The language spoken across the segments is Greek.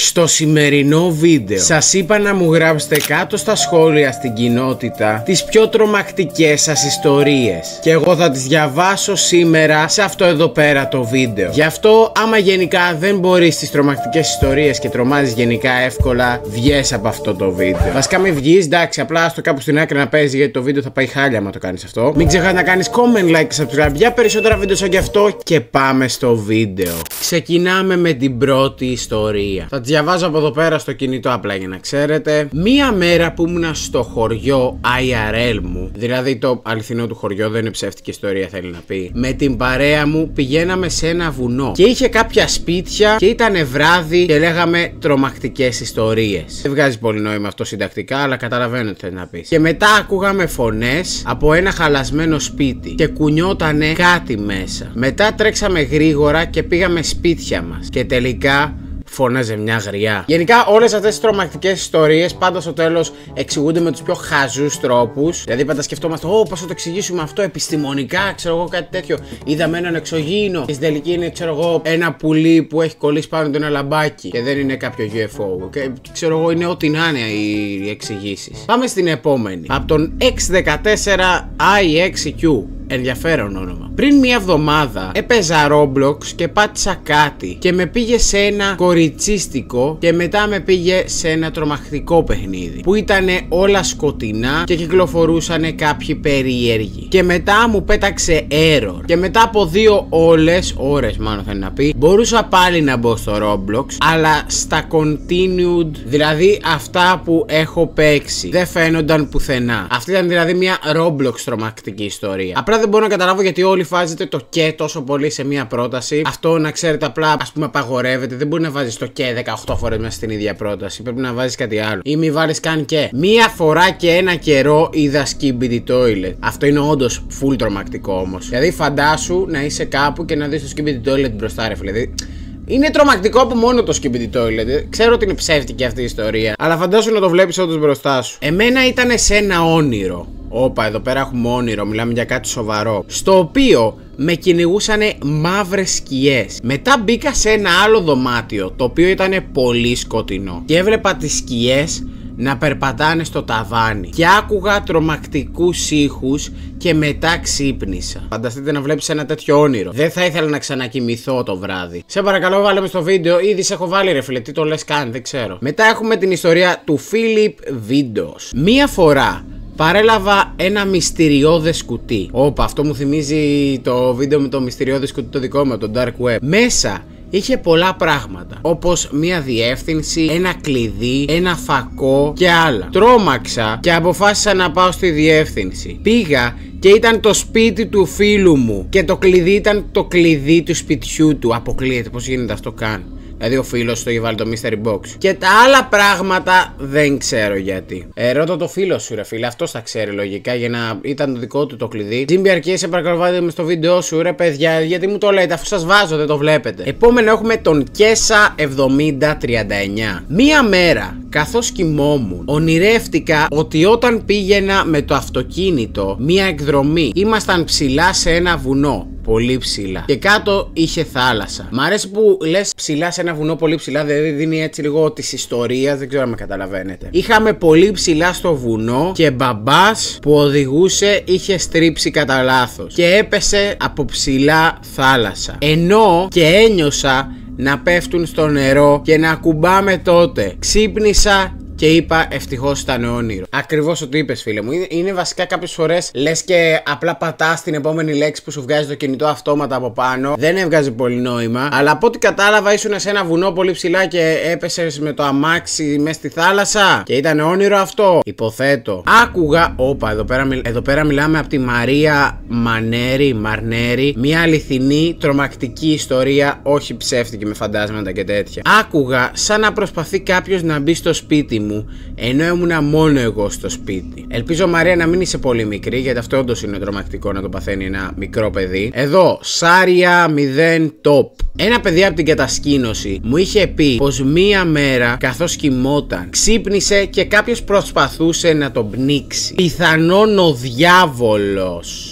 Στο σημερινό βίντεο σας είπα να μου γράψετε κάτω στα σχόλια στην κοινότητα τις πιο τρομακτικές σας ιστορίες και εγώ θα τις διαβάσω σήμερα σε αυτό εδώ πέρα το βίντεο. Γι' αυτό άμα γενικά δεν μπορείς τις τρομακτικές ιστορίες και τρομάζεις γενικά εύκολα, βγες από αυτό το βίντεο. Βασικά μην βγεις, εντάξει, απλά στο κάπου στην άκρη να παίζει γιατί το βίντεο θα πάει χάλια άμα το κάνεις αυτό. Μην ξεχάσεις να κάνεις comment, like, subscribe για περισσότερα βίντεο σαν και αυτό και πάμε στο βίντεο. Ξεκινάμε με την πρώτη ιστορία. Θα τη διαβάζω από εδώ πέρα στο κινητό απλά για να ξέρετε. Μία μέρα που ήμουνα στο χωριό IRL μου, δηλαδή το αληθινό του χωριό, δεν είναι ψεύτικη ιστορία θέλει να πει, με την παρέα μου πηγαίναμε σε ένα βουνό και είχε κάποια σπίτια και ήτανε βράδυ και λέγαμε τρομακτικές ιστορίες. Δεν βγάζει πολύ νόημα αυτό συντακτικά, αλλά καταλαβαίνω τι θέλει να πει. Και μετά ακούγαμε φωνές από ένα χαλασμένο σπίτι και κουνιότανε κάτι μέσα. Μετά τρέξαμε γρήγορα και πήγαμε σπίτια μας και τελικά φώναζε μια γριά. Γενικά όλες αυτές τις τρομακτικές ιστορίες πάντα στο τέλος εξηγούνται με τους πιο χαζούς τρόπους. Δηλαδή πάντα σκεφτόμαστε, πώς θα το εξηγήσουμε αυτό επιστημονικά, ξέρω εγώ κάτι τέτοιο. Είδαμε έναν εξωγήινο και στην τελική είναι, ξέρω εγώ, ένα πουλί που έχει κολλήσει πάνω του ένα λαμπάκι και δεν είναι κάποιο UFO. Και ξέρω εγώ, είναι ό,τι να είναι οι εξηγήσεις. Πάμε στην επόμενη. Από τον X14IXQ. Ενδιαφέρον όνομα. Πριν μία εβδομάδα έπαιζα Roblox και πάτησα κάτι και με πήγε σε ένα κοριτσίστικο και μετά με πήγε σε ένα τρομακτικό παιχνίδι που ήτανε όλα σκοτεινά και κυκλοφορούσανε κάποιοι περίεργοι και μετά μου πέταξε error και μετά από 2 ώρες μάλλον θέλει να πει, μπορούσα πάλι να μπω στο Roblox, αλλά στα continued, δηλαδή αυτά που έχω παίξει, δεν φαίνονταν πουθενά. Αυτή ήταν δηλαδή μια Roblox τρομακτική ιστορία. Απλά δεν μπορώ να καταλάβω γιατί όλοι βάζετε το και τόσο πολύ σε μία πρόταση. Αυτό να ξέρετε απλά, ας πούμε, απαγορεύεται. Δεν μπορεί να βάζεις το και 18 φορές μέσα στην ίδια πρόταση. Πρέπει να βάζεις κάτι άλλο. Ή μη βάλεις καν και. Μία φορά και ένα καιρό είδα Skibidi Toilet. Αυτό είναι όντως full τρομακτικό όμως. Δηλαδή, φαντάσου να είσαι κάπου και να δεις το Skibidi Toilet μπροστά, ρε φίλε. Δηλαδή, είναι τρομακτικό από μόνο το Skibidi Toilet. Ξέρω ότι είναι ψεύτικη αυτή η ιστορία, αλλά φαντάσου να το βλέπεις όντως μπροστά σου. Εμένα ήταν σε ένα όνειρο. Όπα, εδώ πέρα έχουμε όνειρο, μιλάμε για κάτι σοβαρό. Στο οποίο με κυνηγούσανε μαύρες σκιές. Μετά μπήκα σε ένα άλλο δωμάτιο, το οποίο ήταν πολύ σκοτεινό. Και έβλεπα τις σκιές να περπατάνε στο ταβάνι. Και άκουγα τρομακτικούς ήχους και μετά ξύπνησα. Φανταστείτε να βλέπεις ένα τέτοιο όνειρο. Δεν θα ήθελα να ξανακοιμηθώ το βράδυ. Σε παρακαλώ, βάλε με στο βίντεο. Ήδη σε έχω βάλει, ρε φίλε. Τι το λες καν, δεν ξέρω. Μετά έχουμε την ιστορία του Philip Videos. Μία φορά παρέλαβα ένα μυστηριώδες κουτί. Όπα, αυτό μου θυμίζει το βίντεο με το μυστηριώδες κουτί το δικό μου, το Dark Web. Μέσα είχε πολλά πράγματα, όπως μία διεύθυνση, ένα κλειδί, ένα φακό και άλλα. Τρόμαξα και αποφάσισα να πάω στη διεύθυνση. Πήγα και ήταν το σπίτι του φίλου μου και το κλειδί ήταν το κλειδί του σπιτιού του. Αποκλείεται, πώς γίνεται αυτό καν. Δηλαδή ο φίλος του είχε βάλει το mystery box. Και τα άλλα πράγματα δεν ξέρω γιατί. Ρώτα το φίλο σου, ρε φίλε, αυτός θα ξέρει λογικά, για να ήταν το δικό του το κλειδί. Τζίμπι Αρκέ, σε παρακαλώ, βάλτε με στο βίντεο σου, ρε παιδιά, γιατί μου το λέτε, αφού σας βάζω, δεν το βλέπετε. Επόμενο έχουμε τον Kesa 7039. Μία μέρα, καθώς κοιμόμουν, ονειρεύτηκα ότι όταν πήγαινα με το αυτοκίνητο μία εκδρομή, ήμασταν ψηλά σε ένα βουνό. Πολύ ψηλά. Και κάτω είχε θάλασσα. Μ' αρέσει που λες ψηλά σε ένα βουνό, πολύ ψηλά, δηλαδή δίνει έτσι λίγο της ιστορίας, δεν ξέρω αν με καταλαβαίνετε. Είχαμε πολύ ψηλά στο βουνό και μπαμπάς που οδηγούσε είχε στρίψει κατά λάθος και έπεσε από ψηλά θάλασσα. Ενώ και ένιωσα να πέφτουν στο νερό και να ακουμπάμε τότε. Ξύπνησα και είπα ευτυχώς ήταν όνειρο. Ακριβώς ό,τι είπες, φίλε μου. Είναι βασικά κάποιες φορές λες και απλά πατάς την επόμενη λέξη που σου βγάζει το κινητό αυτόματα από πάνω. Δεν έβγαζε πολύ νόημα. Αλλά από ό,τι κατάλαβα ήσουν σε ένα βουνό πολύ ψηλά και έπεσες με το αμάξι μέσα στη θάλασσα. Και ήταν όνειρο αυτό. Υποθέτω. Άκουγα. Όπα, εδώ πέρα μιλάμε από τη Μαρία Μαρνέρη. Μια αληθινή τρομακτική ιστορία. Όχι ψεύτικη με φαντάσματα και τέτοια. Άκουγα σαν να προσπαθεί κάποιος να μπει στο σπίτι μου, ενώ ήμουνα μόνο εγώ στο σπίτι. Ελπίζω, Μαρία, να μην είσαι πολύ μικρή, γιατί αυτό όντως είναι τρομακτικό να το παθαίνει ένα μικρό παιδί. Εδώ, Σάρια 0 Top. Ένα παιδί από την κατασκήνωση μου είχε πει πως μία μέρα, καθώς κοιμόταν, ξύπνησε και κάποιος προσπαθούσε να τον πνίξει. Πιθανόν ο διάβολος.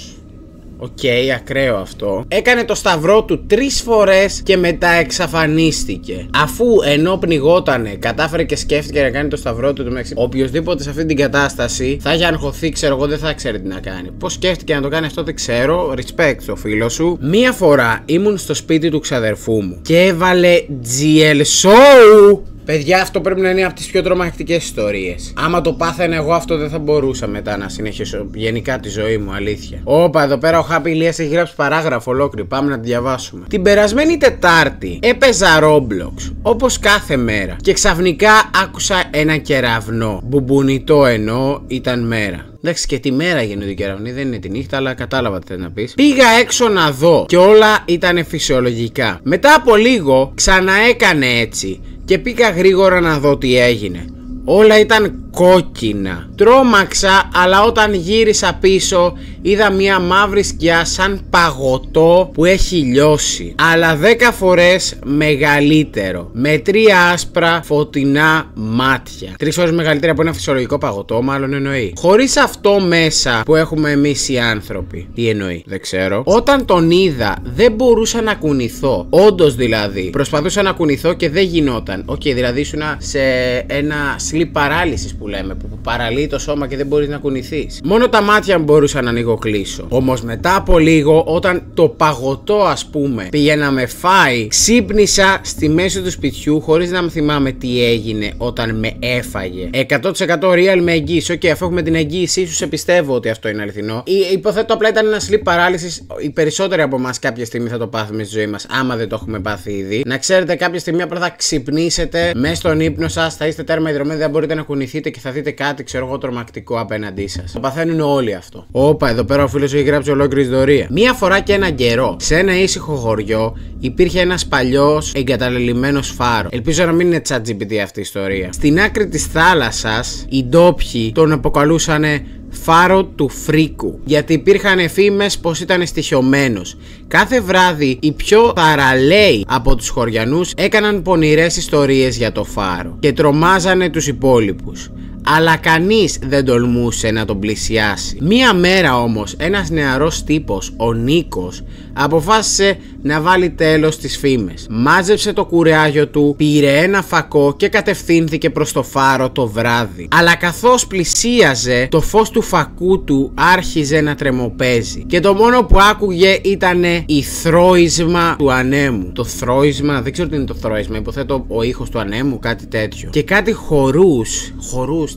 Οκ, ακραίο αυτό. Έκανε το σταυρό του 3 φορές και μετά εξαφανίστηκε. Αφού ενώ πνιγότανε, κατάφερε και σκέφτηκε να κάνει το σταυρό του. Οποιοςδήποτε σε αυτή την κατάσταση θα έχει αγχωθεί, ξέρω εγώ, δεν θα ξέρει τι να κάνει. Πώς σκέφτηκε να το κάνει αυτό δεν ξέρω. Respect στο φίλο σου. Μία φορά ήμουν στο σπίτι του ξαδερφού μου και έβαλε GL Show. Παιδιά, αυτό πρέπει να είναι από τις πιο τρομακτικές ιστορίες. Άμα το πάθαινα εγώ, αυτό δεν θα μπορούσα μετά να συνεχίσω γενικά τη ζωή μου, αλήθεια. Όπα, εδώ πέρα ο Χάπη Ηλίας έχει γράψει παράγραφο ολόκληρο. Πάμε να τη διαβάσουμε. Την περασμένη Τετάρτη έπαιζα Roblox, όπως κάθε μέρα. Και ξαφνικά άκουσα ένα κεραυνό. Μπουμπουνιτό εννοώ, ήταν μέρα. Εντάξει, και τη μέρα γίνονται οι κεραυνοί, δεν είναι τη νύχτα, αλλά κατάλαβα τι θέλει να πεις. Πήγα έξω να δω και όλα ήταν φυσιολογικά. Μετά από λίγο ξαναέκανε έτσι και πήγα γρήγορα να δω τι έγινε. Όλα ήταν κόκκινα. Τρόμαξα, αλλά όταν γύρισα πίσω είδα μια μαύρη σκιά σαν παγωτό που έχει λιώσει, αλλά 10 φορές μεγαλύτερο, με 3 άσπρα φωτεινά μάτια. 3 φορές μεγαλύτερα από ένα φυσιολογικό παγωτό, μάλλον εννοεί. Χωρίς αυτό μέσα που έχουμε εμείς οι άνθρωποι. Τι εννοεί, δεν ξέρω. Όταν τον είδα δεν μπορούσα να κουνηθώ. Όντως δηλαδή. Προσπαθούσα να κουνηθώ και δεν γινόταν. Οκ, δηλαδή ήσουν σε ένα sleep παράλυσης που λέμε, που παραλύει το σώμα και δεν μπορείς να κουνηθείς. Μόνο τα μάτια μπορούσα να ανοιγοκλείσω. Όμως μετά από λίγο, όταν το παγωτό ας πούμε πήγε να με φάει, ξύπνησα στη μέση του σπιτιού χωρίς να θυμάμαι τι έγινε όταν με έφαγε. 100% real με εγγύηση. Οκ, αφού έχουμε την εγγύησή σου, σε πιστεύω ότι αυτό είναι αληθινό. Υποθέτω απλά ήταν ένα sleep παράλυσης. Οι περισσότεροι από εμάς κάποια στιγμή θα το πάθουμε στη ζωή μας, άμα δεν το έχουμε πάθει ήδη. Να ξέρετε, κάποια στιγμή απλά θα ξυπνήσετε μέσα στον ύπνο σας, θα είστε τέρμα ιδρωμένοι, δεν μπορείτε να κουνηθείτε και θα δείτε κάτι, ξέρω εγώ, τρομακτικό απέναντί σας. Το παθαίνουν όλοι αυτό. Όπα, εδώ πέρα ο φίλος έχει γράψει ολόκληρη ιστορία. Μία φορά και έναν καιρό, σε ένα ήσυχο χωριό, υπήρχε ένας παλιός εγκαταλελειμμένος φάρο. Ελπίζω να μην είναι ChatGPT αυτή η ιστορία. Στην άκρη της θάλασσας, οι ντόπιοι τον αποκαλούσανε φάρο του φρίκου, γιατί υπήρχαν φήμες πως ήταν στοιχειωμένος. Κάθε βράδυ οι πιο θαραλέοι από τους χωριανούς έκαναν πονηρές ιστορίες για το φάρο και τρομάζανε τους υπόλοιπους, αλλά κανείς δεν τολμούσε να τον πλησιάσει. Μία μέρα όμως ένας νεαρός τύπος, ο Νίκος, αποφάσισε να βάλει τέλος στις φήμες. Μάζεψε το κουράγιο του, πήρε ένα φακό και κατευθύνθηκε προς το φάρο το βράδυ. Αλλά καθώς πλησίαζε, το φως του φακού του άρχιζε να τρεμοπαίζει και το μόνο που άκουγε ήταν η θρώισμα του ανέμου. Το θρώισμα, δεν ξέρω τι είναι το θρώισμα, υποθέτω ο ήχος του ανέμου, κάτι τέτοιο. Και κάτι χορούς,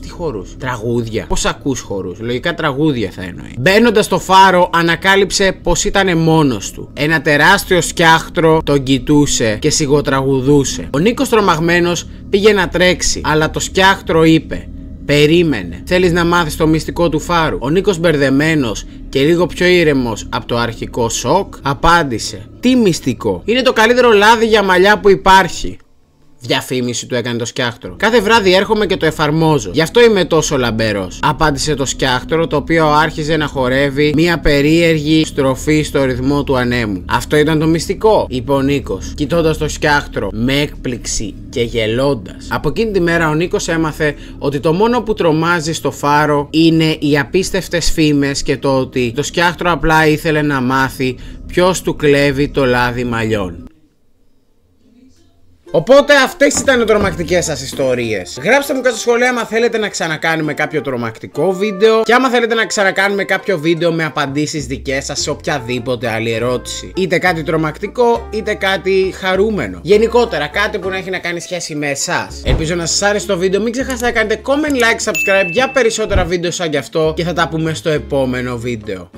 τι χορούς? Τραγούδια. Πώς ακούς χορούς? Λογικά τραγούδια θα εννοεί. Μπαίνοντας στο φάρο, ανακάλυψε πως ήταν μόνος του. Ένα τεράστιο σκιάχτρο τον κοιτούσε και σιγοτραγουδούσε. Ο Νίκος τρομαγμένος πήγε να τρέξει, αλλά το σκιάχτρο είπε: περίμενε. Θέλεις να μάθεις το μυστικό του φάρου? Ο Νίκος, μπερδεμένος και λίγο πιο ήρεμος από το αρχικό σοκ, απάντησε: τι μυστικό? Είναι το καλύτερο λάδι για μαλλιά που υπάρχει. Διαφήμιση του έκανε το σκιάχτρο. Κάθε βράδυ έρχομαι και το εφαρμόζω. Γι' αυτό είμαι τόσο λαμπερός, απάντησε το σκιάχτρο, το οποίο άρχιζε να χορεύει μια περίεργη στροφή στο ρυθμό του ανέμου. Αυτό ήταν το μυστικό, είπε ο Νίκος, κοιτώντας το σκιάχτρο με έκπληξη και γελώντας. Από εκείνη τη μέρα ο Νίκος έμαθε ότι το μόνο που τρομάζει στο φάρο είναι οι απίστευτες φήμες και το ότι το σκιάχτρο απλά ήθελε να μάθει ποιος του κλέβει το λάδι μαλλιών. Οπότε αυτές ήταν οι τρομακτικές σας ιστορίες. Γράψτε μου κάτω στα σχόλια άμα θέλετε να ξανακάνουμε κάποιο τρομακτικό βίντεο και άμα θέλετε να ξανακάνουμε κάποιο βίντεο με απαντήσεις δικές σας σε οποιαδήποτε άλλη ερώτηση. Είτε κάτι τρομακτικό είτε κάτι χαρούμενο. Γενικότερα κάτι που να έχει να κάνει σχέση με εσάς. Ελπίζω να σας άρεσε το βίντεο. Μην ξεχάσετε να κάνετε comment, like, subscribe για περισσότερα βίντεο σαν κι αυτό και θα τα πούμε στο επόμενο βίντεο.